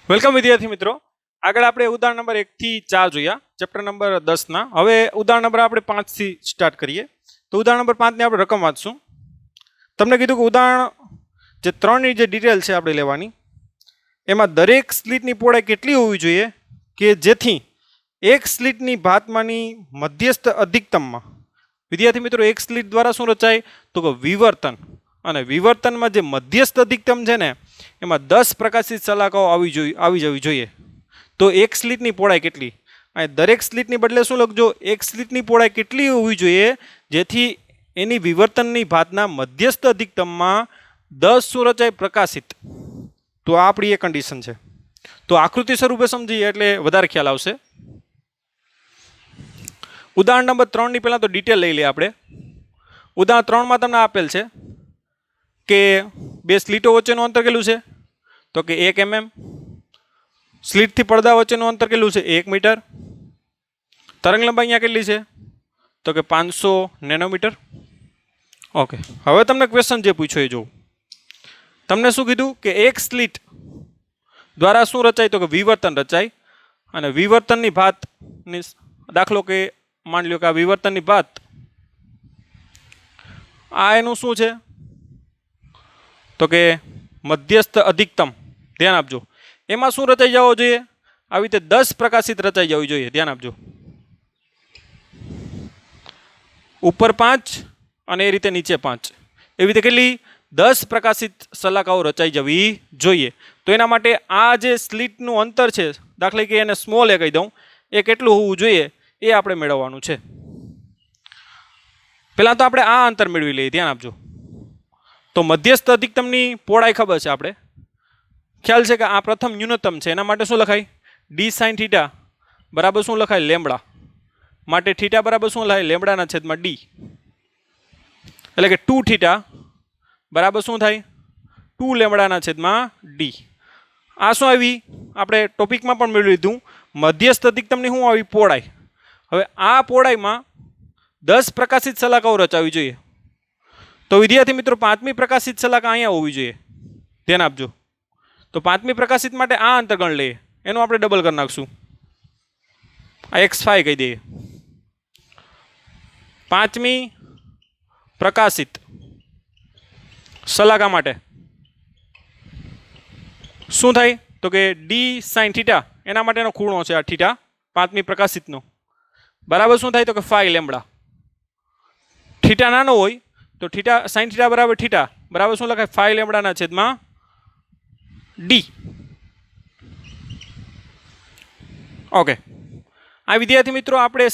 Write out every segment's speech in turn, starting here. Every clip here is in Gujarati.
વેલકમ વિદ્યાર્થી મિત્રો, આગળ આપણે ઉદાહરણ નંબર 1 થી 4 જોયા, ચેપ્ટર નંબર 10 ના. હવે ઉદાહરણ નંબર આપણે 5 થી સ્ટાર્ટ કરીએ. તો ઉદાહરણ નંબર 5 ની આપણે રકમ વાંચશું. તમને કીધું કે ઉદાહરણ જે 3 ની જે ડિટેલ છે આપણે લેવાની, એમાં દરેક સ્લિટની પહોળાઈ કેટલી હોવી જોઈએ કે જેથી એક સ્લિટની ભાતમાંની મધ્યસ્થ અધિકતમમાં, વિદ્યાર્થી મિત્રો એક સ્લિટ દ્વારા શું રચાય તો કે વિવર્તન, અને વિવર્તનમાં જે મધ્યસ્થ અધિકતમ છે ને એમાં 10 પ્રકાશિત શલાકાઓ આવી જવી જોઈએ. તો એક સ્લિટની પહોળાઈ કેટલી, અને દરેક સ્લિટની બદલે શું લખજો, એક સ્લિટની પહોળાઈ કેટલી હોવી જોઈએ જેથી એની વિવર્તનની ભાતના મધ્યસ્થ અધિકતમમાં 10 શું રચાય પ્રકાશિત. તો આ આપણી એ કન્ડિશન છે. તો આકૃતિ સ્વરૂપે સમજીએ એટલે વધારે ખ્યાલ આવશે. ઉદાહરણ નંબર 3 ની પહેલા તો ડિટેલ લઈ લઈએ આપણે. ઉદાહરણ 3 માં તમને આપેલ છે કે બે સ્લીટો વચ્ચેનું અંતર કેટલું છે તો કે 1 mm. સ્લીટથી પડદા વચ્ચેનું અંતર કેટલું છે 1 મીટર. તરંગ લંબાઈ અહીંયા કેટલી છે તો કે 500 નેનોમીટર. ઓકે, હવે તમને ક્વેશ્ચન જે પૂછ્યો એ જોઉં. તમને શું કીધું કે એક સ્લીટ દ્વારા શું રચાય તો કે વિવર્તન રચાય, અને વિવર્તનની ભાતની દાખલો કે માની લો કે આ વિવર્તનની ભાત, આ એનું શું છે તો કે મધ્યસ્થ અધિકતમ. ધ્યાન આપજો, એમાં શું રચાઈ જવો જોઈએ, આવી રીતે 10 પ્રકાશિત રચાઈ જવી જોઈએ. ધ્યાન આપજો, ઉપર 5 અને એ રીતે નીચે 5, એવી રીતે કેટલી 10 પ્રકાશિત શલાકાઓ રચાઈ જવી જોઈએ. તો એના માટે આ જે સ્લિટનું અંતર છે, દાખલા કે એને સ્મોલ એ કહી દઉં, એ કેટલું હોવું જોઈએ એ આપણે મેળવવાનું છે. પહેલાં તો આપણે આ અંતર મેળવી લઈએ. ધ્યાન આપજો, તો મધ્યસ્થ અધિકતમની પહોળાઈ ખબર છે, આપણે ખ્યાલ છે કે આ પ્રથમ ન્યૂનતમ છે. એના માટે શું લખાય ડી સાઇન થીટા બરાબર શું લખાય લેમ્બડા. માટે થીટા બરાબર શું લખાય લેમ્બડાના છેદમાં ડી, એટલે કે 2 થીટા બરાબર શું થાય 2 લેમ્બડાના છેદમાં ડી. આ શું આવી આપણે ટોપિકમાં પણ મેળવી લીધું, મધ્યસ્થ અધિકતમની શું આવી પહોળાઈ. હવે આ પહોળાઈમાં 10 પ્રકાશિત શલાકાઓ રચાવી જોઈએ. તો વિદ્યાર્થી મિત્રો 5મી પ્રકાશિત શલાકા અહીંયા હોવી જોઈએ. ધ્યાન આપજો, તો 5મી પ્રકાશિત માટે આ અંતર ગણ લઈએ, એનું આપણે ડબલ કરી નાખશું, આ x5 કહી દઈએ. 5મી પ્રકાશિત શલાકા માટે શું થાય તો કે ડી સાઇન થીટા, એના માટેનો ખૂણો છે આ થીટા 5મી પ્રકાશિતનો, બરાબર શું થાય તો કે 5 લેમ્બડા. થીટા નાનો હોય તો થીટા સાઇન થીટા બરાબર થીટા બરાબર શું લખાય 5 લેમ્બડાના છેદમાં ડી. ઓકે, આ વિદ્યાર્થી મિત્રો આપણે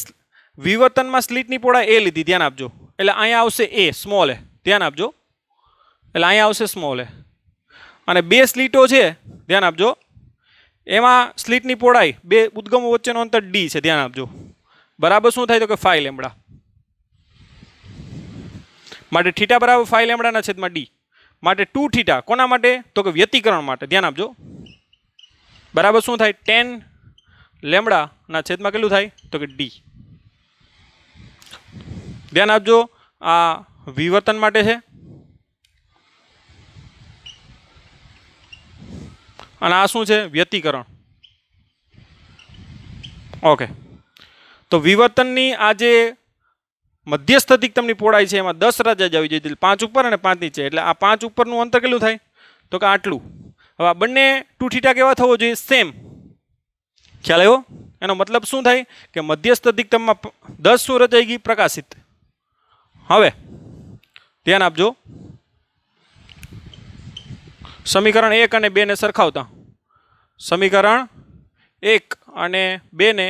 વિવર્તનમાં સ્લિટની પહોળાઈ એ લીધી. ધ્યાન આપજો, એટલે અહીંયા આવશે એ સ્મોલ એ. ધ્યાન આપજો, એટલે અહીંયા આવશે સ્મોલ એ. અને બે સ્લીટો છે, ધ્યાન આપજો, એમાં સ્લિટની પહોળાઈ બે ઉદ્ગમો વચ્ચેનો અંતર ડી છે. ધ્યાન આપજો, બરાબર શું થાય તો કે 5 લેમ્બડા. માટે થીટા બરાબર 5 લેમ્બડાના છેદમાં ડી. માટે 2 થીટા કોના માટે તો કે વ્યતિકરણ માટે. ધ્યાન આપજો, બરાબર શું થાય 10 લેમ્બડાના છેદમાં કેટલું થાય તો કે ડી. ધ્યાન આપજો, આ વિવર્તન માટે છે, અને આ શું છે વ્યતિકરણ. ઓકે, તો વિવર્તનની આ જે મધ્યસ્થ અધિકતમની પહોળાઈ છે એમાં 10 રચાઈ જવી જોઈએ, 5 ઉપર અને 5 નીચે. એટલે આ 5 ઉપરનું અંતર કેટલું થાય તો કે આટલું. હવે આ બંને 2 થીટા કેવા થવો જોઈએ સેમ. ખ્યાલ આવ્યો? એનો મતલબ શું થાય કે મધ્યસ્થ અધિકતમમાં 10 શું રચાઈ ગઈ પ્રકાશિત. હવે ધ્યાન આપજો, સમીકરણ 1 અને 2 ને સરખાવતા, સમીકરણ 1 અને 2 ને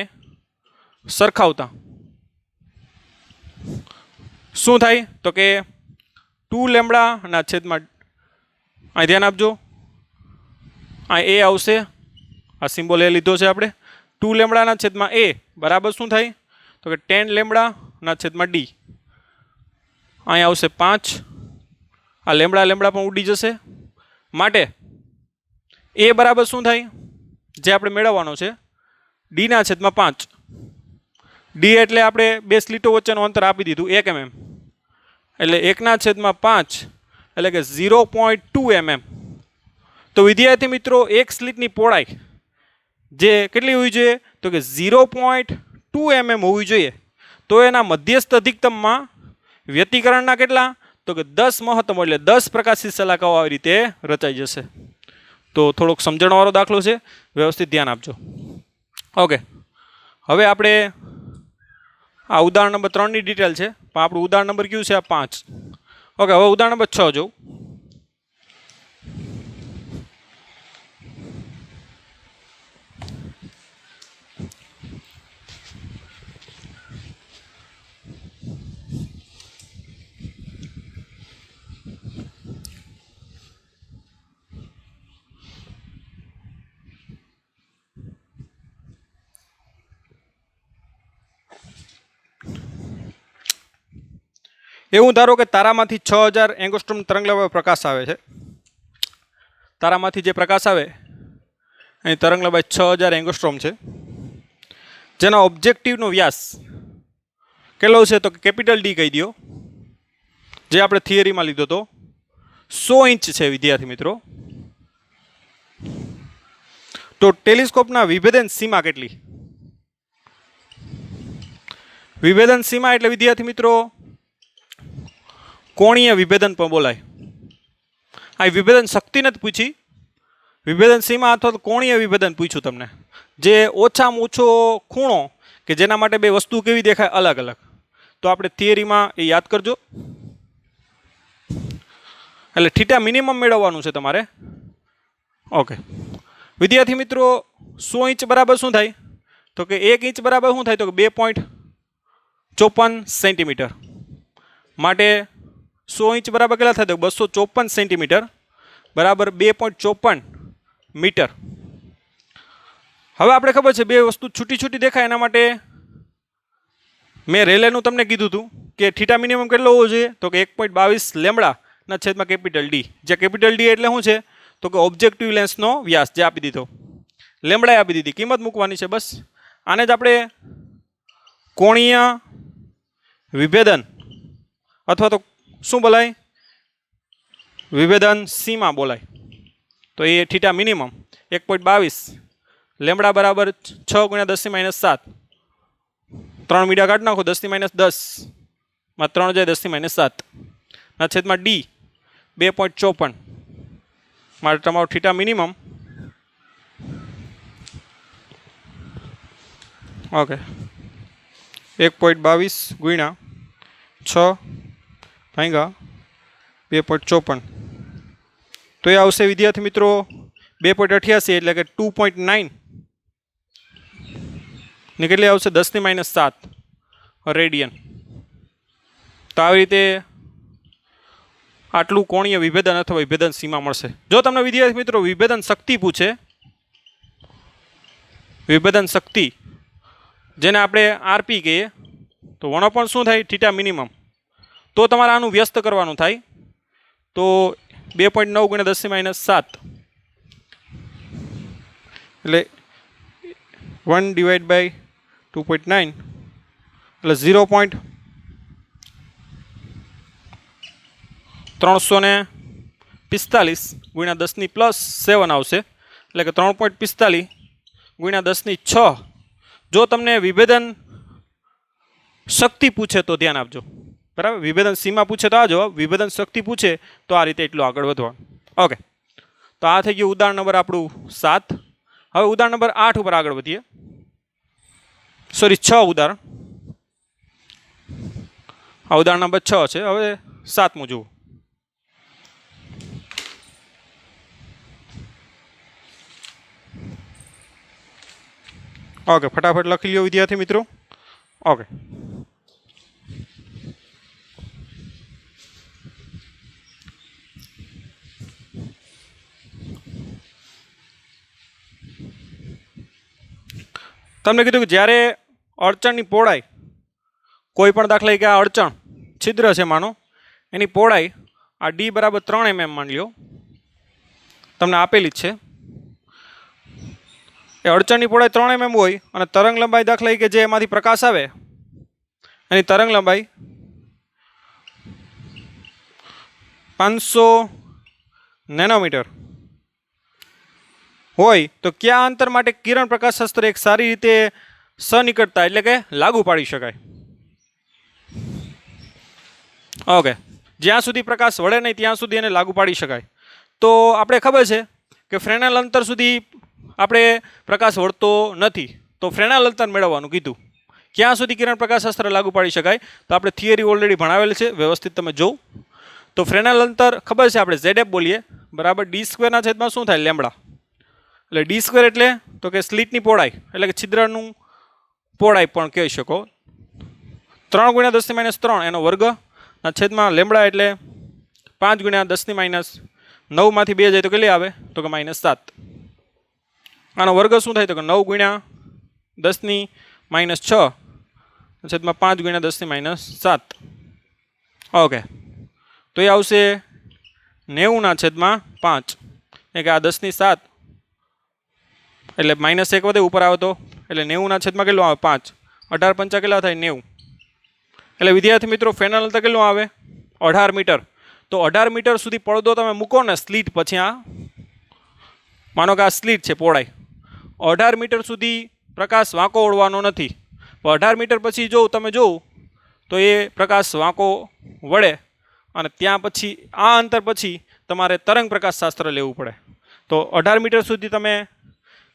સરખાવતા શું થાય તો કે 2 લેમ્બડાના છેદમાં, અહીં ધ્યાન આપજો, આ એ આવશે, આ સિમ્બોલ એ લીધો છે આપણે, 2 લેમ્બડાના છેદમાં એ બરાબર શું થાય તો કે 10 લેમ્બડાના છેદમાં ડી. અહીં આવશે 5, આ લેમ્બડા લેમ્બડા પણ ઉડી જશે. માટે એ બરાબર શું થાય જે આપણે મેળવવાનો છે ડીના છેદમાં 5. ડી એટલે આપણે બે સ્લીટો વચ્ચેનું અંતર આપી દીધું 1 mm, એટલે 1/5 એટલે કે 0.2 mm. તો વિદ્યાર્થી મિત્રો એક સ્લિટની પહોળાઈ જે કેટલી હોવી જોઈએ તો કે 0.2 mm હોવી જોઈએ. તો એના મધ્યસ્થ અધિકતમમાં વ્યતિકરણના કેટલા તો કે 10 મહત્તમ એટલે 10 પ્રકાશિત શલાકાઓ આવી રીતે રચાઈ જશે. તો થોડોક સમજણવાળો દાખલો છે, વ્યવસ્થિત ધ્યાન આપજો. ઓકે, હવે આપણે આ ઉદાહરણ નંબર 3ની ડિટેલ છે, પણ આપણું ઉદાહરણ નંબર કયું છે આ 5. ઓકે, હવે ઉદાહરણ નંબર 6 જોઉં. એવું ધારો કે તારામાંથી 6000 એંગસ્ટ્રોમ તરંગલંબાઈ પ્રકાશ આવે છે. તારામાંથી જે પ્રકાશ આવે એની તરંગલંબાઈ 6000 એંગસ્ટ્રોમ છે, જેના ઓબ્જેક્ટિવનો વ્યાસ કેટલો છે તો કેપિટલ ડી કહી દો, જે આપણે થિયરીમાં લીધો હતો 100 ઇંચ છે વિદ્યાર્થી મિત્રો. તો ટેલિસ્કોપના વિભેદન સીમા કેટલી? વિભેદન સીમા એટલે વિદ્યાર્થી મિત્રો કોણીય વિભેદન પણ બોલાય. આ વિભેદન શક્તિ નથી પૂછી, વિભેદન સીમા અથવા તો કોણીય વિભેદન પૂછ્યું તમને, જે ઓછામાં ઓછો ખૂણો કે જેના માટે બે વસ્તુ કેવી દેખાય અલગ અલગ. તો આપણે થિયરીમાં એ યાદ કરજો. એટલે થીટા મિનિમમ મેળવવાનું છે તમારે. ઓકે વિદ્યાર્થી મિત્રો, 100 ઇંચ બરાબર શું થાય તો કે 1 ઇંચ બરાબર શું થાય તો કે 2.54 સેન્ટીમીટર. માટે 100 ઇંચ બરાબર કેટલા થાય તો 254 સેન્ટીમીટર બરાબર 2.54 મીટર. હવે આપણે ખબર છે બે વસ્તુ છૂટી છૂટી દેખાય એના માટે મેં રેલેનું તમને કીધું હતું કે થીટા મિનિમમ કેટલો હોવો જોઈએ તો કે 1.22 લેમ્બડાના છેદમાં કેપિટલ ડી. જે કેપિટલ ડી એટલે શું છે તો કે ઓબ્જેક્ટિવ લેન્સનો વ્યાસ જે આપી દીધો, લેમ્બડાએ આપી દીધી, કિંમત મૂકવાની છે બસ. આને જ આપણે કોણીય વિભેદન અથવા તો શું બોલાય વિભેદન સીમા બોલાય. તો એ થીટા મિનિમમ 1.22 લેમ્બડા બરાબર 6 × 10⁻⁷. 3 મીડિયા કાઢી નાખો 10⁻10 માં 3 જાય 10⁻7 ના છેદમાં ડી 2.54. માટે તમારો થીટા મિનિમમ ઓકે 1.22 × 6/2.54. તો એ આવશે વિદ્યાર્થી મિત્રો 2.88 એટલે કે 2.9 ને કેટલી આવશે 10⁻7 રેડિયન. તો આવી રીતે આટલું કોણીય વિભેદન અથવા વિભેદન સીમા મળશે. જો તમને વિદ્યાર્થી મિત્રો વિભેદન શક્તિ પૂછે, વિભેદન શક્તિ જેને આપણે આરપી કહીએ, તો 1 શું થાય થીટા મિનિમમ. તો તમારે આનું વ્યસ્ત કરવાનું થાય તો 2.9 × 10⁻7 એટલે 1/2.9 એટલે 0.345 × 10⁻7 આવશે. એટલે કે 3.45 × 10⁶. જો તમને વિભેદન શક્તિ પૂછે તો ધ્યાન આપજો, બરાબર. વિભેદન સીમા પૂછે તો આ જવાબ, વિભેદન શક્તિ પૂછે તો આ રીતે એટલું આગળ વધવાનું. ઓકે, તો આ થઈ ગયું ઉદાહરણ નંબર આપણું 7. હવે ઉદાહરણ નંબર 8 ઉપર આગળ વધીએ. સોરી 6 ઉદાહરણ. આ ઉદાહરણ નંબર 6 છે. હવે 7મું જુઓ. ઓકે, ફટાફટ લખી લ્યો વિદ્યાર્થી મિત્રો. ઓકે, તમને કીધું કે જ્યારે અડચણની પહોળાઈ, કોઈ પણ દાખલા કે આ અડચણ છિદ્ર છે માનો, એની પહોળાઈ આ ડી બરાબર 3 mm માની લ્યો, તમને આપેલી જ છે. એ અડચણની પહોળાઈ 3 mm હોય અને તરંગ લંબાઈ દાખલા કે જે એમાંથી પ્રકાશ આવે એની તરંગ લંબાઈ 500 નેનોમીટર હોય તો કયા અંતર માટે કિરણ પ્રકાશશાસ્ત્ર એક સારી રીતે સનિકટતા એટલે કે લાગુ પાડી શકાય? ઓકે, જ્યાં સુધી પ્રકાશ વળે નહીં ત્યાં સુધી એને લાગુ પાડી શકાય. તો આપણે ખબર છે કે ફ્રેનલ અંતર સુધી આપણે પ્રકાશ વળતો નથી, તો ફ્રેનલ અંતર મેળવવાનું કીધું. ક્યાં સુધી કિરણ પ્રકાશશાસ્ત્ર લાગુ પાડી શકાય? તો આપણે થિયરી ઓલરેડી ભણાવેલ છે, વ્યવસ્થિત તમે જોઉં તો ફ્રેનલ અંતર ખબર છે આપણે ZF બોલીએ બરાબર d² શું થાય લેમ્બડા. એટલે d² એટલે તો કે સ્લિટની પહોળાઈ એટલે કે છિદ્રનું પહોળાઈ પણ કહી શકો. 3 × 10⁻³ એનો વર્ગના છેદમાં લેમ્બડા એટલે 5 × 10⁻9 માંથી 2 જાય તો કેટલી આવે? તો કે -7. આનો વર્ગ શું થાય? તો કે 9 × 10⁻6 છેદમાં 5 × 10⁻7. ઓકે, તો એ આવશે 90/5 એટલે કે આ 10⁻7 એટલે -1 વધે ઉપર આવે તો એટલે 90/, કેટલું આવે? 5. 18 × 5 કેટલા થાય? 90. એટલે વિદ્યાર્થી મિત્રો ફ્રેનલ અંતર કેટલું આવે? 18 મીટર. તો 18 મીટર સુધી પડદો તમે મૂકો ને સ્લીટ, પછી આ માનો કે આ સ્લીટ છે પહોળાઈ, 18 મીટર સુધી પ્રકાશ વાંકો વળવાનો નથી. 18 મીટર પછી જો તમે જોવો તો એ પ્રકાશ વાંકો વળે અને ત્યાં પછી આ અંતર પછી તમારે તરંગ પ્રકાશશાસ્ત્ર લેવું પડે. તો 18 મીટર સુધી તમે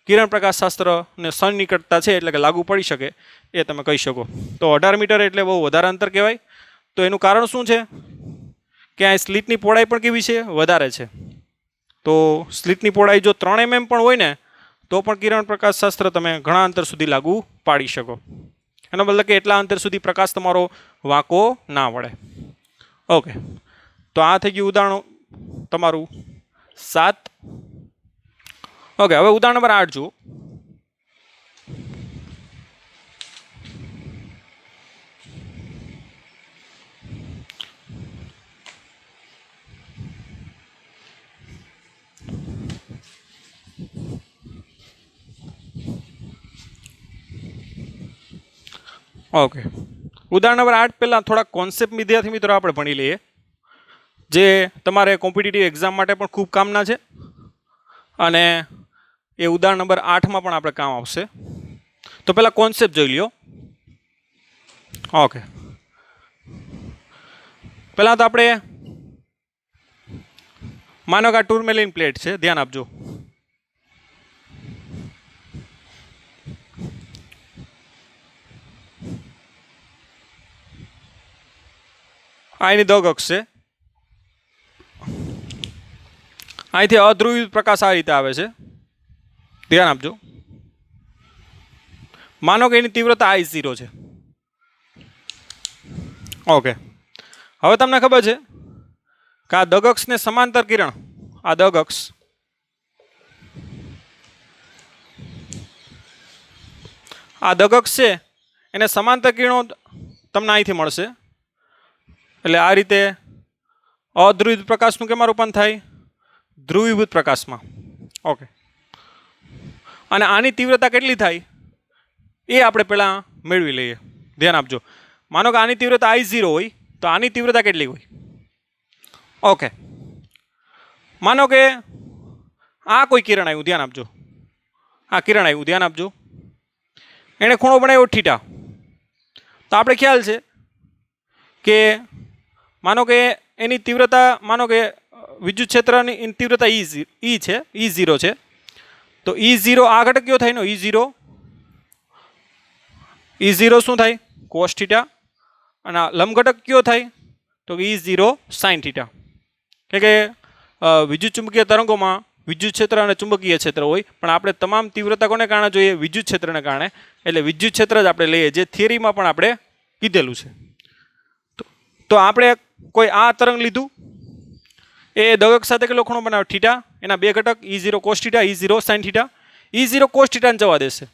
કિરણ પ્રકાશશાસ્ત્રને સન્નિકટતા છે એટલે કે લાગુ પડી શકે એ તમે કહી શકો. તો 18 મીટર એટલે બહુ વધારે અંતર કહેવાય. તો એનું કારણ શું છે કે આ સ્લિટની પહોળાઈ પણ કેવી છે? વધારે છે. તો સ્લિટની પહોળાઈ જો 3 mm પણ હોય ને તો પણ કિરણ પ્રકાશશાસ્ત્ર તમે ઘણા અંતર સુધી લાગુ પાડી શકો. એનો મતલબ કે એટલા અંતર સુધી પ્રકાશ તમારો વાંકો ના વળે. ઓકે, તો આ થઈ ગયું ઉદાહરણ તમારું 7. ઓકે, હવે ઉદાહરણ નંબર 8 જુઓ. ઓકે, ઉદાહરણ નંબર 8 પહેલાં થોડા કોન્સેપ્ટ વિદ્યાર્થી મિત્રો આપણે ભણી લઈએ, જે તમારે કોમ્પિટિટિવ એક્ઝામ માટે પણ ખૂબ કામના છે અને એ ઉદાહરણ નંબર 8માં પણ આપણે કામ આવશે. તો પહેલાં કોન્સેપ્ટ જોઈ લ્યો. ઓકે, પહેલાં તો આપણે માનો કે આ ટુર્મેલિન પ્લેટ છે, ધ્યાન આપજો. આ એની દગ અક્ષ છે. અહીંથી અધ્રુવિત પ્રકાશ આ રીતે આવે છે, ધ્યાન આપજો. માનો કે એની તીવ્રતા I0 છે. ઓકે, હવે તમને ખબર છે કે આ દગ અક્ષને સમાંતર કિરણ, આ દગ અક્ષ છે એને સમાંતર કિરણો તમને અહીંથી મળશે. એટલે આ રીતે અધ્રુવિત પ્રકાશનું કેમાં રૂપાંતર થાય? ધ્રુવીભૂત પ્રકાશમાં. ઓકે, અને આની તીવ્રતા કેટલી થાય એ આપણે પહેલાં મેળવી લઈએ. ધ્યાન આપજો. માનો કે આની તીવ્રતા I0 હોય તો આની તીવ્રતા કેટલી હોય? ઓકે, માનો કે આ કોઈ કિરણ આવ્યું, ધ્યાન આપજો. આ કિરણ આવ્યું, ધ્યાન આપજો. એણે ખૂણો બનાવ્યો θ. તો આપણે ખ્યાલ છે કે માનો કે એની તીવ્રતા, માનો કે વિદ્યુત ક્ષેત્રની તીવ્રતા E0 છે. તો E0 આ ઘટક કયો થાય? નો E0 શું થાય? cos θ. અને આ લંબ ઘટક કયો થાય? તો E0 sin θ. કે વિદ્યુત ચુંબકીય તરંગોમાં વિદ્યુત ક્ષેત્ર અને ચુંબકીય ક્ષેત્ર હોય, પણ આપણે તમામ તીવ્રતા કોને કારણે જોઈએ? વિદ્યુત ક્ષેત્રને કારણે. એટલે વિદ્યુત ક્ષેત્ર જ આપણે લઈએ, જે થિયરીમાં પણ આપણે કીધેલું છે. તો આપણે કોઈ આ તરંગ લીધું, એ દગક સાથે કેટલો ખૂણો બનાવે? θ. એના બે ઘટક E0 cos θ, E0 sin θ. E0 cos θ ને જવા દેશે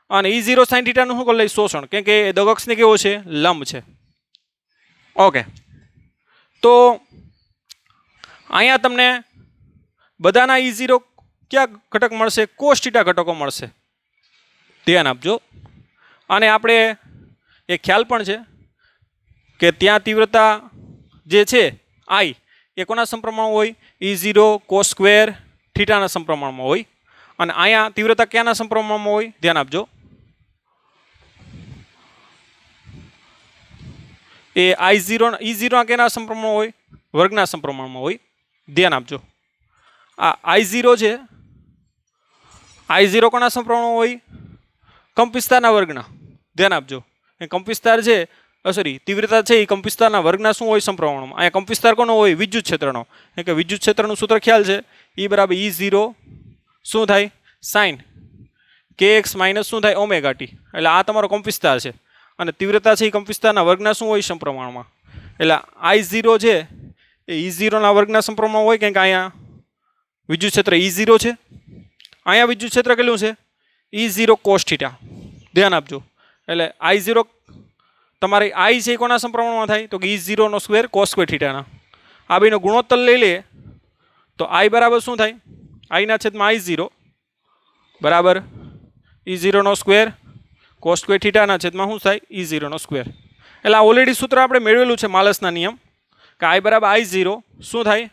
અને E0 sin θ નું શું કરી લઈ? શોષણ, કેમ કે દગક્ષને કેવો છે? લંબ છે. ઓકે, તો અહીંયા તમને બધાના E0 ક્યાં ઘટક મળશે? cos θ ઘટકો મળશે. ધ્યાન આપજો. અને આપણે એ ખ્યાલ પણ છે કે ત્યાં તીવ્રતા જે છે I એ કોના સમપ્રમાણમાં હોય? E0 cos² θ ના સમપ્રમાણમાં હોય. અને અહીંયા તીવ્રતા ક્યાંના સમપ્રમાણમાં હોય ધ્યાન આપજો, એ E0 કેના સમપ્રમાણમાં હોય, વર્ગના સમપ્રમાણમાં હોય, ધ્યાન આપજો. આ I0 છે, I0 કોના સમપ્રમાણમાં હોય, કંપવિસ્તારના વર્ગના, ધ્યાન આપજો. એ કંપવિસ્તાર છે સોરી તીવ્રતા છે એ કંપવિસ્તારના વર્ગના શું હોય સમપ્રમાણમાં. અહીંયા કંપવિસ્તાર કોનો હોય, વિદ્યુત ક્ષેત્રનો, કે વિદ્યુત ક્ષેત્રનું સૂત્ર ખ્યાલ છે, E બરાબર E0 શું થાય સાઇન kx માઇનસ શું થાય ઓમેગા ટી. એટલે આ તમારો કંપવિસ્તાર છે અને તીવ્રતા છે એ કંપવિસ્તારના વર્ગના શું હોય સમપ્રમાણમાં. એટલે I0 છે એ E0 ના વર્ગના સમપ્રમાણમાં હોય, કેમ કે અહીંયા વિદ્યુત ક્ષેત્ર E0 છે, અહીંયા વિદ્યુત ક્ષેત્ર કેટલું છે E0 cos θ, ધ્યાન આપજો. એટલે I0 તમારી I છે એ કોના સમપ્રમાણમાં થાય, તો કે E0 નો સ્ક્વેર cos સ્ક્વેર થીટાના. આ બેનો ગુણોત્તર લઈ લઈએ તો I બરાબર શું થાય, I ના છેદમાં I0 બરાબર E0 નો સ્ક્વેર cos સ્ક્વેર થીટાના છેદમાં શું થાય E0 નો સ્ક્વેર. એટલે આ ઓલરેડી સૂત્ર આપણે મેળવેલું છે માલસના નિયમ, કે I બરાબર I0 શું થાય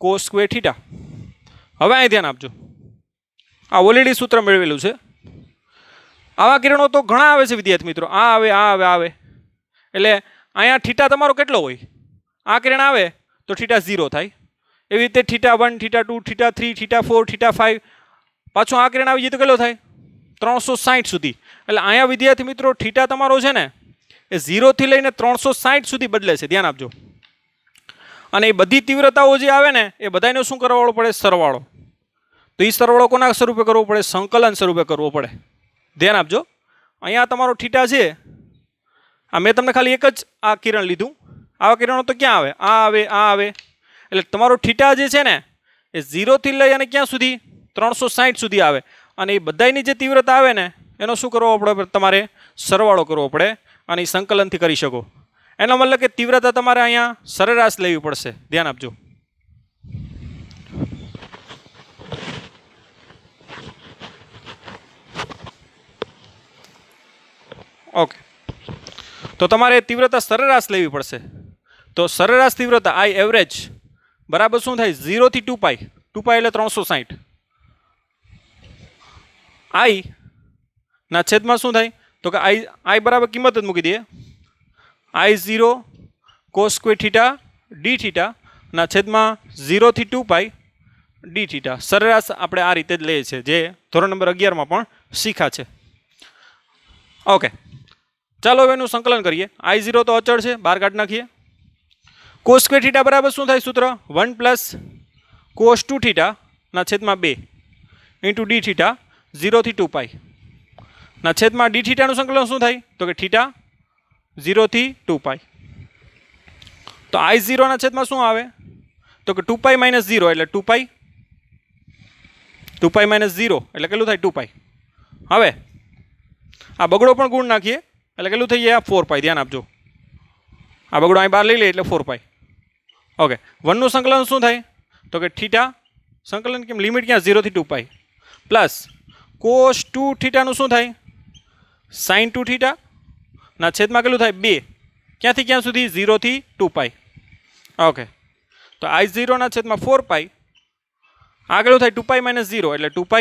cos સ્ક્વેર થીટા. હવે અહીં ધ્યાન આપજો, આ ઓલરેડી સૂત્ર મેળવેલું છે. આવા કિરણો તો ઘણા આવે છે વિદ્યાર્થી મિત્રો, આ આવે આ આવે આવે, એટલે અહીંયા થીટા તમારો કેટલો હોય, આ કિરણ આવે તો થીટા 0 થાય, એવી રીતે theta 1 theta 2 theta 3 theta 4 theta 5, પાછું આ કિરણ આવી જાય તો કેટલો થાય 360 સુધી. એટલે અહીંયા વિદ્યાર્થી મિત્રો થીટા તમારો છે ને એ 0 થી લઈને 360 સુધી બદલે છે, ધ્યાન આપજો. અને એ બધી તીવ્રતાઓ જે આવે ને એ બધાનો શું કરવાળો પડે, સરવાળો. તો એ સરવાળો કોના સ્વરૂપે કરવો પડે, સંકલન સ્વરૂપે કરવો પડે, ધ્યાન આપજો. અહીંયા તમારો થીટા છે, આ મેં તમને ખાલી એક જ આ કિરણ લીધું, આવા કિરણો તો ક્યાં આવે, આ આવે આ આવે. એટલે તમારો થીટા જે છે ને એ 0 થી લઈ અને ક્યાં સુધી 360 સુધી આવે, અને એ બધાની જે તીવ્રતા આવે ને એનો શું કરવો પડે, તમારે સરવાળો કરવો પડે, અને એ સંકલનથી કરી શકો. એનો મતલબ કે તીવ્રતા તમારે અહીંયા સરેરાશ લેવી પડશે, ધ્યાન આપજો. ઓકે, તો તમારે તીવ્રતા સરેરાશ લેવી પડશે. તો સરેરાશ તીવ્રતા I એવરેજ બરાબર શું થાય 0 થી 2π, 2π એટલે 360, I ના છેદમાં શું થાય, તો કે I બરાબર કિંમત જ મૂકી દઈએ, I0 cos square theta d theta ના છેદમાં 0 થી 2π d થીટા. સરેરાશ આપણે આ રીતે જ લઈએ છીએ, જે ધોરણ નંબર 11માં પણ શીખા છે. ઓકે, ચાલો હવે એનું સંકલન કરીએ. I0 તો અચળ છે, બહાર કાઢી નાખીએ. cos સ્ક્વેર થીટા બરાબર શું થાય સૂત્ર, 1 પ્લસ cos 2 થીટા ના છેદમાં 2 ઇન્ટુ d થીટા 0 થી 2π ના છેદમાં d થીટાનું સંકલન શું થાય, તો કે થીટા 0 થી 2π. તો I0 ના છેદમાં શું આવે, તો કે 2π માઇનસ 0 એટલે 2π, 2π માઇનસ 0 એટલે કેટલું થાય 2π. હવે આ બગડો પણ ગુણ નાખીએ એટલે કેટલું થઈ જાય 4π, ધ્યાન આપજો. આ બગડો અહીં બહાર લઈ લે એટલે 4π. ઓકે, 1 નું સંકલન શું થાય, તો કે થીટા સંકલન કેમ, લિમિટ ક્યાં 0 થી 2π પ્લસ cos 2 થીટાનું શું થાય sin 2 થીટા ના છેદમાં કેટલું થાય 2, ક્યાંથી ક્યાં સુધી 0 થી 2π. ઓકે, તો I0 ના છેદમાં 4π, આગળ થાય 2π માઇનસ 0 એટલે 2π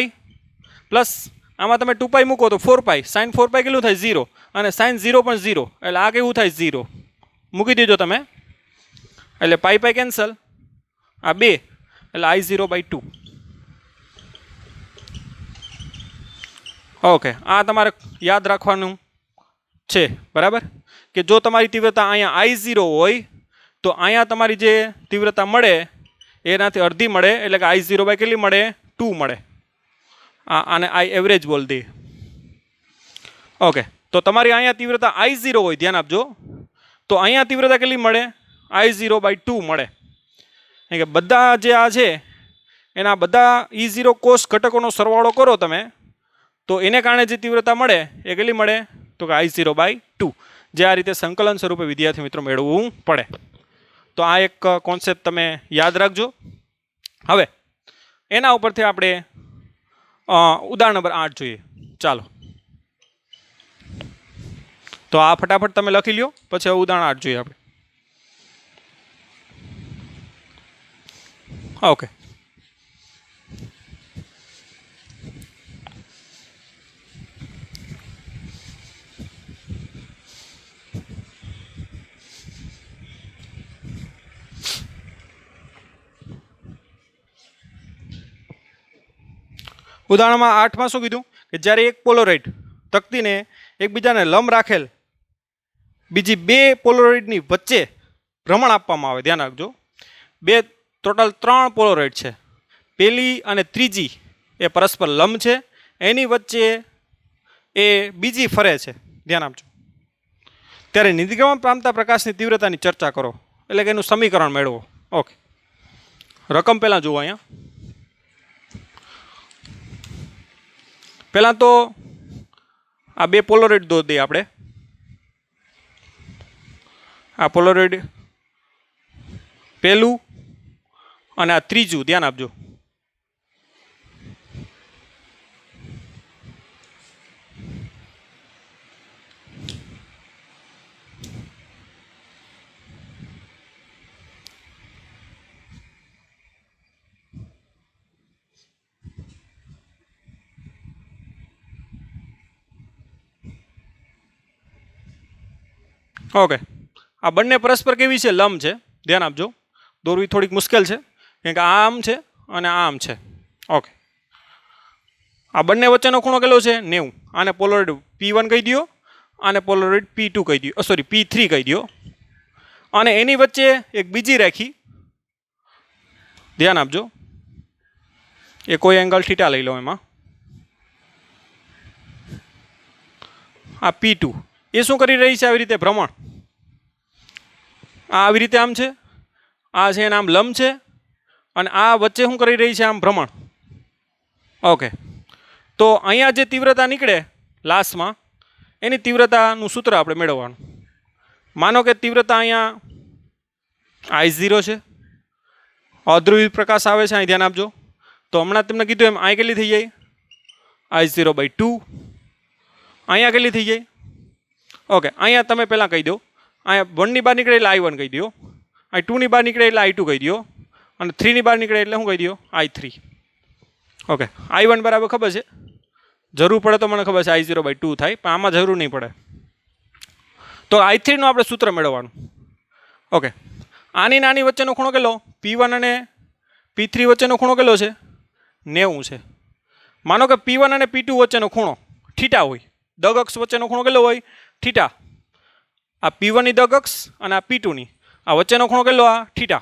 પ્લસ આમાં તમે 2π મૂકો તો 4π, sin 4π કેટલું થાય 0 અને sin 0 પણ 0, એટલે આ કેવું થાય 0 મૂકી દેજો તમે, એટલે પાઈ પાઈ કેન્સલ, આ 2 એટલે I0/2. ઓકે, આ તમારે યાદ રાખવાનું છે, બરાબર, કે જો તમારી તીવ્રતા અહીંયા I0 હોય તો અહીંયા તમારી જે તીવ્રતા મળે એનાથી અડધી મળે, એટલે કે I0 બાય કેટલી મળે 2 મળે. આને I એવરેજ બોલ દઈએ. ઓકે, તો તમારી અહીંયા તીવ્રતા I0 હોય, ધ્યાન આપજો, તો અહીંયા તીવ્રતા કેટલી મળે I0/2 મળે. કે બધા જે આ છે એના બધા E0 cos ઘટકોનો સરવાળો કરો તમે તો એને કારણે જે તીવ્રતા મળે એ કેટલી મળે, તો કે I0/2, જે આ રીતે સંકલન સ્વરૂપે વિદ્યાર્થી મિત્રો મેળવવું પડે. તો આ એક કોન્સેપ્ટ તમે યાદ રાખજો. હવે એના ઉપરથી આપણે ઉદાહરણ નંબર 8 જોઈએ. ચાલો, તો આ ફટાફટ તમે લખી લ્યો, પછી ઉદાહરણ 8 જોઈએ આપણે. ઓકે, ઉદાહરણમાં 8માં શું કીધું કે જ્યારે એક પોલોરાઇડ તકતીને એકબીજાને લંબ રાખેલ બીજી બે પોલોરાઇડની વચ્ચે ભ્રમણ આપવામાં આવે, ધ્યાન રાખજો, બે ટોટલ 3 પોલોરાઇડ છે, પહેલી અને ત્રીજી એ પરસ્પર લંબ છે, એની વચ્ચે એ બીજી ફરે છે, ધ્યાન આપજો. ત્યારે નિર્ગમન પામતા પ્રકાશની તીવ્રતાની ચર્ચા કરો, એટલે કે એનું સમીકરણ મેળવો. ઓકે, રકમ પહેલાં જુઓ. અહીંયા પહેલાં તો આ બે પોલોરાઇડ દો દઈએ આપણે. આ પોલોરાઇડ પહેલું અને આ ત્રીજું, ધ્યાન આપજો. ઓકે, આ બંને પરસ્પર કેવી છે? લંબ છે, ધ્યાન આપજો. દોરવી થોડીક મુશ્કેલ છે કારણ કે આ આમ છે અને આ આમ છે. ઓકે, આ બંને વચ્ચેનો ખૂણો કેટલો છે? 90. આને પોલોરાઇડ P1 કહી દો, આને પોલોરાઇડ P2 કહી દો, સોરી P3 કહી દો, અને એની વચ્ચે એક બીજી રાખી, ધ્યાન આપજો, એ કોઈ એંગલ થીટા લઈ લો. એમાં આ P2 એ શું કરી રહી છે? આવી રીતે ભ્રમણ. આ આવી રીતે આમ છે, આ છે એના આમ લંબ છે, અને આ વચ્ચે શું કરી રહી છે? આમ ભ્રમણ. ઓકે, તો અહીંયા જે તીવ્રતા નીકળે લાસ્ટમાં, એની તીવ્રતાનું સૂત્ર આપણે મેળવવાનું. માનો કે તીવ્રતા અહીંયા I0 છે, અધ્રુવી પ્રકાશ આવે છે, અહીં ધ્યાન આપજો. તો હમણાં તમને કીધું એમ અહીં કેટલી થઈ જાય? I0/2. અહીંયા કેટલી થઈ જાય? ઓકે, અહીંયા તમે પહેલાં કહી દો, અહીંયા 1 ની બહાર નીકળે એટલે I1 કહી દો, અહીં 2 ની બહાર નીકળે એટલે I2 કહી દો, અને 3 ની બહાર નીકળે એટલે શું કહી દો? I3. ઓકે, I1 બરાબર ખબર છે, જરૂર પડે તો મને ખબર છે I0/2 થાય, પણ આમાં જરૂર નહીં પડે. તો I3 નું આપણે સૂત્ર મેળવવાનું. ઓકે, આની નાની વચ્ચેનો ખૂણો કેટલો? P1 અને P3 વચ્ચેનો ખૂણો કેટલો છે? 90 છે. માનો કે P1 અને P2 વચ્ચેનો ખૂણો થીટા હોય, દગ અક્ષ વચ્ચેનો ખૂણો કેટલો હોય? થીટા. આ P1 ની દગ અક્ષ અને આ P2 ની આ વચ્ચેનો ખૂણો કેટલો? આ થીટા.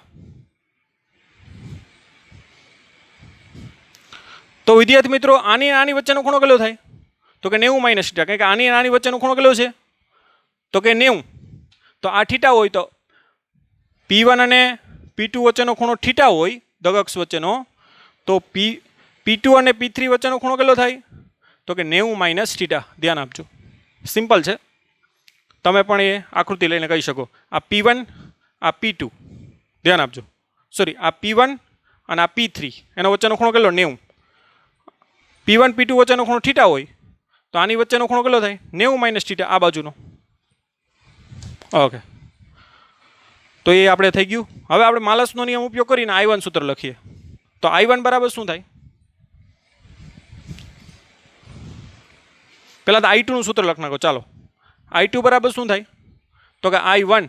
તો વિદ્યાર્થી મિત્રો, આની આની વચ્ચેનો ખૂણો કેટલો થાય? તો કે 90 - થીટા. કારણ કે આની આની વચ્ચેનો ખૂણો કેટલો છે? તો કે 90. તો આ થીટા હોય તો P1 અને P2 વચ્ચેનો ખૂણો થીટા હોય, દગ અક્ષ વચ્ચેનો, તો P2 અને P3 વચ્ચેનો ખૂણો કેટલો થાય? તો કે 90 - થીટા. ધ્યાન આપજો, સિમ્પલ છે, તમે પણ એ આકૃતિ લઈને કહી શકો. આ P1, આ P2, ધ્યાન આપજો, સોરી આ P1 અને આ P3, એનો વચ્ચેનો ખૂણો કેટલો? 90. P1 P2 વચ્ચેનો ખૂણો થીટા હોય તો આની વચ્ચેનો ખૂણો કેટલો થાય? 90 - થીટા, આ બાજુનો. ઓકે, તો એ આપણે થઈ ગયું. હવે આપણે માલસનો નિયમ ઉપયોગ કરીને I1 સૂત્ર લખીએ. તો I1 બરાબર શું થાય? પહેલાં તો I2 નું સૂત્ર લખ નાખો. ચાલો, I2 બરાબર શું થાય? તો કે I1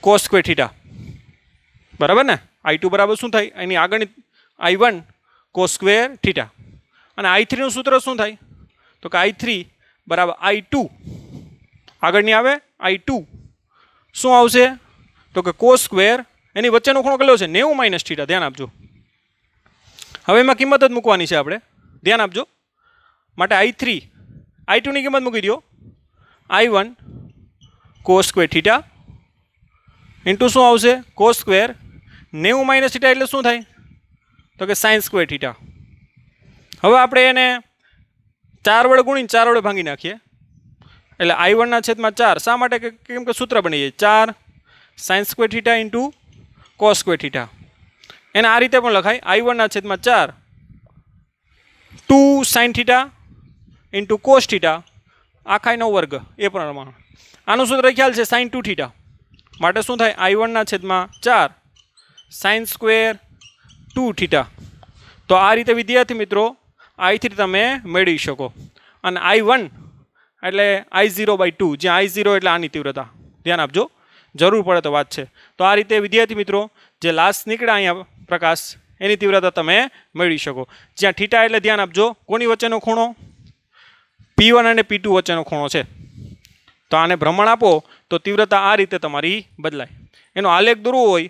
cos સ્ક્વેર થીટા, બરાબર ને? I2 બરાબર શું થાય? એની આગળની I1 cos સ્ક્વેર થીટા. અને I3 નું સૂત્ર શું થાય? તો કે I3 બરાબર I2, આગળની આવે I2, શું આવશે? તો કે cos સ્ક્વેર, એની વચ્ચેનો ખૂણો કેટલો છે? 90 - થીટા. ધ્યાન આપજો. હવે એમાં કિંમત જ મૂકવાની છે આપણે, ધ્યાન આપજો. માટે I2 ની કિંમત મૂકી દો, I1 cos square theta into શું આવશે? cos સ્ક્વેર 90 - થીટા એટલે શું થાય? તો કે sin સ્ક્વેર થીટા. હવે આપણે એને 4 વડે ગુણીને 4 વડે ભાંગી નાખીએ, એટલે I1 ના છેદમાં 4. શા માટે? કેમ કે સૂત્ર બની જાય 4 sin square theta into cos square theta. એને આ રીતે પણ લખાય, I1 ના છેદમાં 4 2 sin theta into cos theta આખાઈનો વર્ગ. એ પ્રમાણે આનું સૂત્ર ખ્યાલ છે sin 2 થીટા. માટે શું થાય? I1 ના છેદમાં 4 sin સ્ક્વેર 2 થીટા. તો આ રીતે વિદ્યાર્થી મિત્રો I3 તમે મેળવી શકો. અને I1 એટલે I0/2, જ્યાં I0 એટલે આની તીવ્રતા. ધ્યાન આપજો, જરૂર પડે તો વાત છે. તો આ રીતે વિદ્યાર્થી મિત્રો જે લાસ્ટ નીકળ્યા અહીંયા પ્રકાશ, એની તીવ્રતા તમે મેળવી શકો. જ્યાં થીટા એટલે ધ્યાન આપજો કોની વચ્ચેનો ખૂણો, P1 અને P2 વચ્ચેનો ખૂણો છે. તો આને ભ્રમણ આપો તો તીવ્રતા આ રીતે તમારી બદલાય. એનો આલેખ દોરવો હોય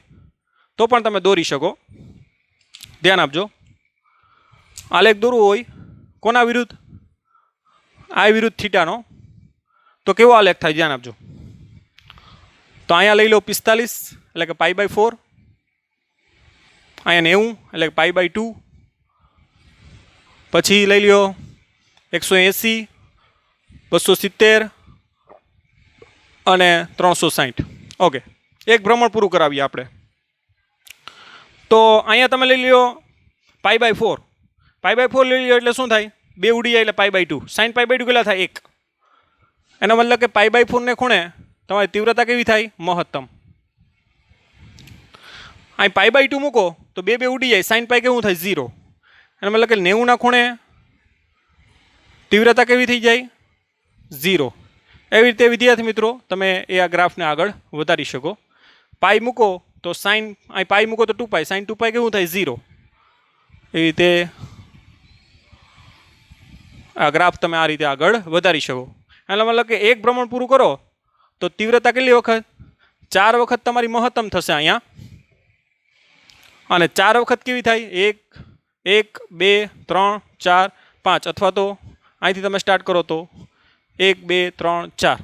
તો પણ તમે દોરી શકો. ધ્યાન આપજો, આલેખ દોરવો હોય કોના વિરુદ્ધ, આ વિરુદ્ધ થીટાનો, તો કેવો આલેખ થાય ધ્યાન આપજો. તો અહીંયા લઈ લો 45 એટલે કે π/4, અહીંયા 90 એટલે કે π/2, પછી લઈ લ્યો 180, 270 અને 360. ઓકે, એક ભ્રમણ પૂરું કરાવીએ આપણે. તો અહીંયા તમે લઈ લ્યો π/4, π/4 લઈ લ્યો એટલે શું થાય, 2 ઉડી જાય એટલે π/2, sin π/2 કેટલા થાય 1. એનો મતલબ કે π/4 ને ખૂણે તમારી તીવ્રતા કેવી થાય, મહત્તમ. અહીં π/2 મૂકો તો 2 ઉડી જાય, sin π કેવું થાય 0. એનો મતલબ કે 90 ના ખૂણે તીવ્રતા કેવી થઈ જાય 0. એવી રીતે વિદ્યાર્થી મિત્રો તમે એ આ ગ્રાફને આગળ વધારી શકો. પાઈ મૂકો તો સાઇન, અહીં પાઈ મૂકો તો 2π, સાઇન 2π કેવું થાય 0. એવી રીતે આ ગ્રાફ તમે આ રીતે આગળ વધારી શકો. એનો મતલબ કે એક ભ્રમણ પૂરું કરો તો તીવ્રતા કેટલી વખત, 4 વખત તમારી મહત્તમ થશે અહીંયા. અને 4 વખત કેવી થાય, 1 2 3 4 5, અથવા તો અહીંથી તમે સ્ટાર્ટ કરો તો 1 2 3 4,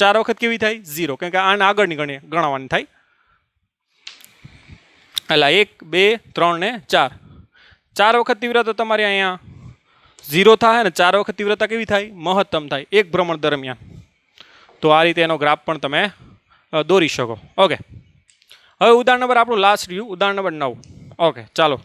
4 વખત કેવી થાય 0, કારણ કે આને આગળની ગણવાની થાય. એટલે 1 2 3 ને 4, 4 વખત તીવ્રતા તમારી અહીંયા 0 થાય ને 4 વખત તીવ્રતા કેવી થાય, મહત્તમ થાય એક ભ્રમણ દરમિયાન. તો આ રીતે એનો ગ્રાફ પણ તમે દોરી શકો. ઓકે, હવે ઉદાહરણ નંબર આપણું લાસ્ટ રહ્યું, ઉદાહરણ નંબર 9. ઓકે, ચાલો.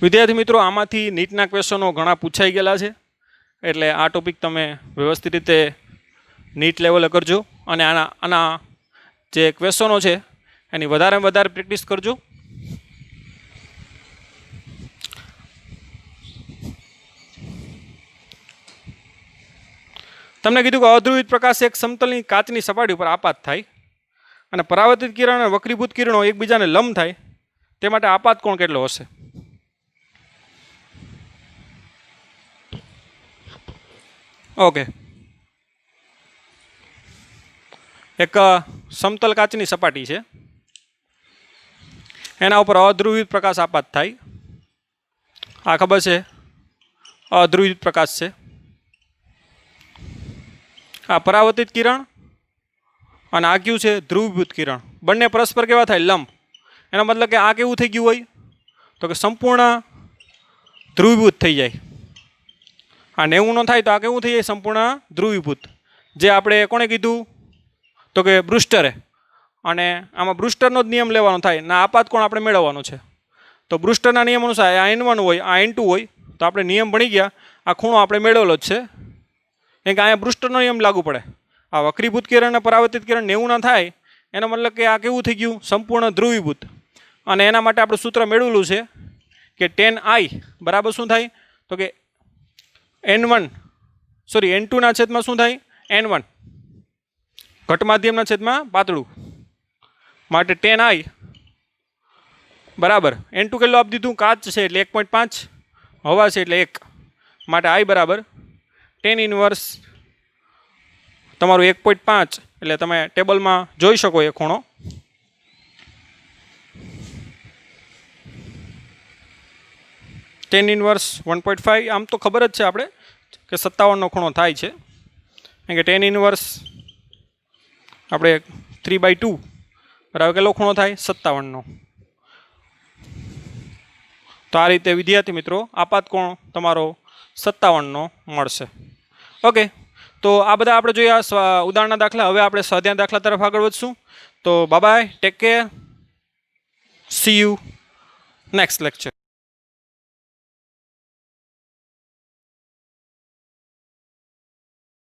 વિદ્યાર્થી મિત્રો, આમાંથી નીટના ક્વેશ્ચનો ઘણા પૂછાઈ ગયેલા છે, એટલે આ ટોપિક તમે વ્યવસ્થિત રીતે નીટ લેવલે કરજો અને આના જે ક્વેશ્ચનો છે એની વધારે પ્રેક્ટિસ કરજો. તમને કીધું કે અધ્રુવિત પ્રકાશ એક સમતલની કાચની સપાટી ઉપર આપાત થાય અને પરાવર્તિત કિરણ અને વક્રીભૂત કિરણો એકબીજાને લંબ થાય, તે માટે આપાત કોણ કેટલો હશે? ઓકે, એક સમતલ કાચની સપાટી છે, એના ઉપર અધ્રુવિત પ્રકાશ આપાત થાય. આ ખબર છે અધ્રુવિત પ્રકાશ છે. આ પરાવર્તિત કિરણ અને આ કયું છે ધ્રુવીભૂત કિરણ. બંને પરસ્પર કેવા થાય, લંબ. એનો મતલબ કે આ કેવું થઈ ગયું હોય તો કે સંપૂર્ણ ધ્રુવીભૂત થઈ જાય. આ 90 નો થાય તો આ કેવું થઈ જાય, સંપૂર્ણ ધ્રુવીભૂત. જે આપણે કોણે કીધું તો કે બ્રુસ્ટરે. અને આમાં બ્રુસ્ટરનો જ નિયમ લેવાનો થાય ના આપાત કોણ આપણે મેળવવાનો છે. તો બ્રુસ્ટરના નિયમ અનુસાર આ N1 હોય, આ N2 હોય, તો આપણે નિયમ ભણી ગયા, આ ખૂણો આપણે મેળવેલો જ છે. કેમ કે અહીંયા બ્રુસ્ટરનો નિયમ લાગુ પડે. આ વક્રીભૂત કિરણ અને પરાવર્તિત કિરણ 90 ના થાય, એનો મતલબ કે આ કેવું થઈ ગયું, સંપૂર્ણ ધ્રુવીભૂત. અને એના માટે આપણે સૂત્ર મેળવેલું છે કે tan I બરાબર શું થાય તો કે N2 ના છેદમાં શું થાય, N1 ઘટ માધ્યમના છેદમાં પાતળું. માટે tan I બરાબર N2 કેટલું આપી દીધું, કાચ છે એટલે 1.5, હવા છે એટલે 1, માટે I બરાબર tan ઇન્વર્સ તમારું 1.5. એટલે તમે ટેબલમાં જોઈ શકો એ ખૂણો. tan inverse 1.5. આમ તો ખબર જ છે આપણે કે 57 નો ખૂણો થાય છે, કારણ કે tan ઇન્વર્સ આપણે 3/2 બરાબર કેટલો ખૂણો થાય, 57 નો. તો આ રીતે વિદ્યાર્થી મિત્રો આપાત કોણ તમારો 57 નો મળશે. ઓકે, તો આ બધા આપણે જોયા ઉદાહરણના દાખલા. હવે આપણે સ્વાધ્યાય દાખલા તરફ આગળ વધશું. તો bye bye, take care, C you next lecture.